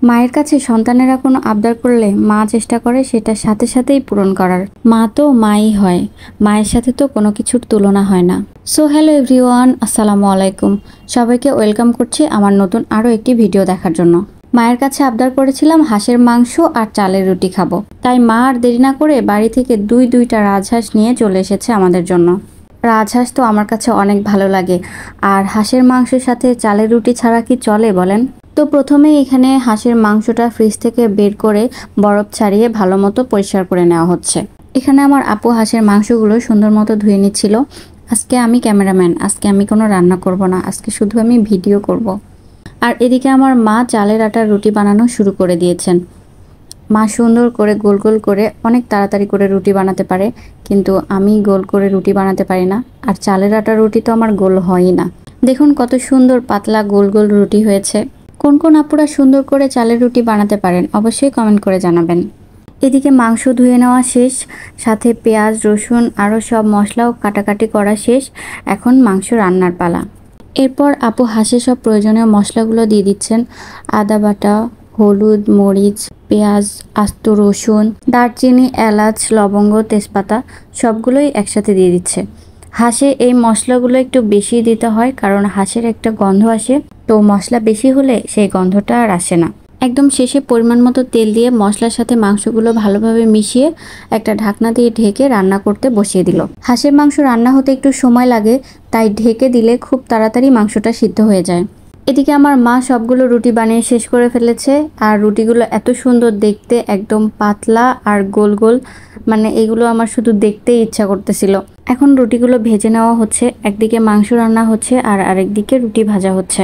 মায়ের কাছে সন্তানেরা কোনো আবদার করলে মা চেষ্টা করে সেটা সাথে সাথেই পূরণ করার। মা তো মাই হয়, মায়ের সাথে তো কোনো কিছুর তুলনা হয় না। সো হ্যালো এভরিওয়ান, আসসালামু আলাইকুম। সবাইকে ওয়েলকাম করছি আমার নতুন আরও একটি ভিডিও দেখার জন্য। মায়ের কাছে আবদার করেছিলাম হাঁসের মাংস আর চালের রুটি খাবো, তাই মা আর দেরি না করে বাড়ি থেকে দুইটা রাজহাঁস নিয়ে চলে এসেছে আমাদের জন্য। রাজহাঁস তো আমার কাছে অনেক ভালো লাগে, আর হাঁসের মাংসের সাথে চালের রুটি ছাড়া কি চলে বলেন? তো প্রথমেই এখানে হাঁসের মাংসটা ফ্রিজ থেকে বের করে বরফ ছাড়িয়ে ভালো মতো পরিষ্কার করে নেওয়া হচ্ছে। এখানে আমার আপু হাঁসের মাংসগুলো সুন্দর মতো ধুয়ে নিচ্ছিল। আজকে আমি ক্যামেরাম্যান, আজকে আমি কোনো রান্না করব না, আজকে শুধু আমি ভিডিও করব। আর এদিকে আমার মা চালের আটার রুটি বানানো শুরু করে দিয়েছেন। মা সুন্দর করে গোল গোল করে অনেক তাড়াতাড়ি করে রুটি বানাতে পারে, কিন্তু আমি গোল করে রুটি বানাতে পারি না। আর চালের আটার রুটি তো আমার গোল হয়ই না। দেখুন কত সুন্দর পাতলা গোল গোল রুটি হয়েছে। কোন কোন আপুরা সুন্দর করে চালের রুটি বানাতে পারেন অবশ্যই কমেন্ট করে জানাবেন। এদিকে মাংস ধুয়ে নেওয়া শেষ, সাথে পেঁয়াজ রসুন আরও সব মশলাও কাটাকাটি করা শেষ। এখন মাংস রান্নার পালা। এরপর আপু হাঁসে সব প্রয়োজনীয় মশলাগুলো দিয়ে দিচ্ছেন। আদা বাটা, হলুদ, মরিচ, পেঁয়াজ, আস্ত রসুন, দারচিনি, এলাচ, লবঙ্গ, তেজপাতা সবগুলোই একসাথে দিয়ে দিচ্ছে। হাঁসে এই মশলাগুলো একটু বেশি দিতে হয়, কারণ হাঁসের একটা গন্ধ আসে, তো মশলা বেশি হলে সেই গন্ধটা আর আসে না। একদম শেষে পরিমাণ মতো তেল দিয়ে মশলার সাথে মাংসগুলো ভালোভাবে মিশিয়ে একটা ঢাকনা দিয়ে ঢেকে রান্না করতে বসিয়ে দিল। হাঁসের মাংস রান্না হতে একটু সময় লাগে, তাই ঢেকে দিলে খুব তাড়াতাড়ি মাংসটা সিদ্ধ হয়ে যায়। এদিকে আমার মা সবগুলো রুটি বানিয়ে শেষ করে ফেলেছে, আর রুটিগুলো এত সুন্দর দেখতে, একদম পাতলা আর গোল গোল, মানে এগুলো আমার শুধু দেখতেই ইচ্ছা করতেছিল। এখন রুটিগুলো ভেজে নেওয়া হচ্ছে, একদিকে মাংস রান্না হচ্ছে আর আরেকদিকে রুটি ভাজা হচ্ছে।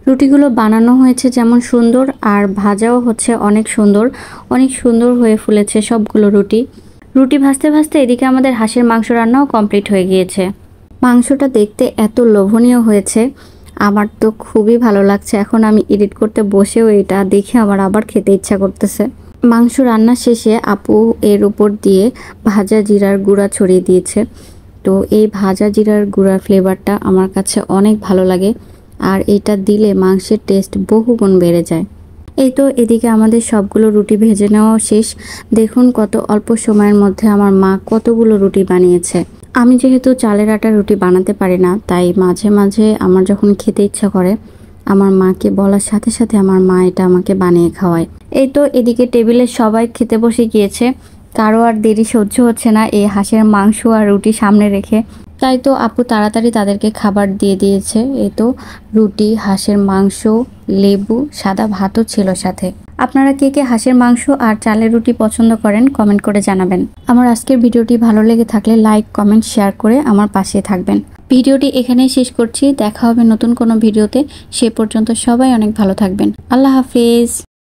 রুটিগুলো বানানো হয়েছে যেমন সুন্দর, আর ভাজাও হচ্ছে অনেক সুন্দর হয়ে ফুলেছে সবগুলো রুটি। রুটি ভাজতে ভাজতে এদিকে আমাদের হাঁসের মাংস রান্নাও কমপ্লিট হয়ে গিয়েছে। মাংসটা দেখতে এত লোভনীয় হয়েছে, আমার তো খুবই ভালো লাগছে। এখন আমি এডিট করতে বসেও এটা দেখে আমার আবার খেতে ইচ্ছা করতেছে। মাংস রান্না শেষে আপু এর উপর দিয়ে ভাজা জিরার গুঁড়া ছড়িয়ে দিয়েছে। তো এই ভাজা জিরার গুঁড়ার ফ্লেভারটা আমার কাছে অনেক ভালো লাগে, আর এটা দিলে মাংসের টেস্ট বহুগুণ বেড়ে যায়। এই তো এদিকে আমাদের সবগুলো রুটি ভেজে নেওয়া শেষ। দেখুন কত অল্প সময়ের মধ্যে আমার মা কতগুলো রুটি বানিয়েছে। আমি যেহেতু চালের আটার রুটি বানাতে পারি না, তাই মাঝে মাঝে আমার যখন খেতে ইচ্ছা করে আমার মাকে বলার সাথে সাথে আমার মা এটা আমাকে বানিয়ে খাওয়ায়। এই তো এদিকে টেবিলে সবাই খেতে বসে গিয়েছে, কারো আর দেরি সহ্য হচ্ছে না এই হাঁসের মাংস আর রুটি সামনে রেখে। তাই তো আপু তাড়াতাড়ি তাদেরকে খাবার দিয়ে দিয়েছে। এই তো রুটি, হাঁসের মাংস, লেবু, সাদা ভাতও ছিল সাথে। আপনারা কে কে হাঁসের মাংস আর চালের রুটি পছন্দ করেন কমেন্ট করে জানাবেন। আমার আজকের ভিডিওটি ভালো লেগে থাকলে লাইক, কমেন্ট, শেয়ার করে আমার পাশে থাকবেন। ভিডিওটি এখানেই শেষ করছি, দেখা হবে নতুন কোনো ভিডিওতে। সে পর্যন্ত সবাই অনেক ভালো থাকবেন। আল্লাহ হাফেজ।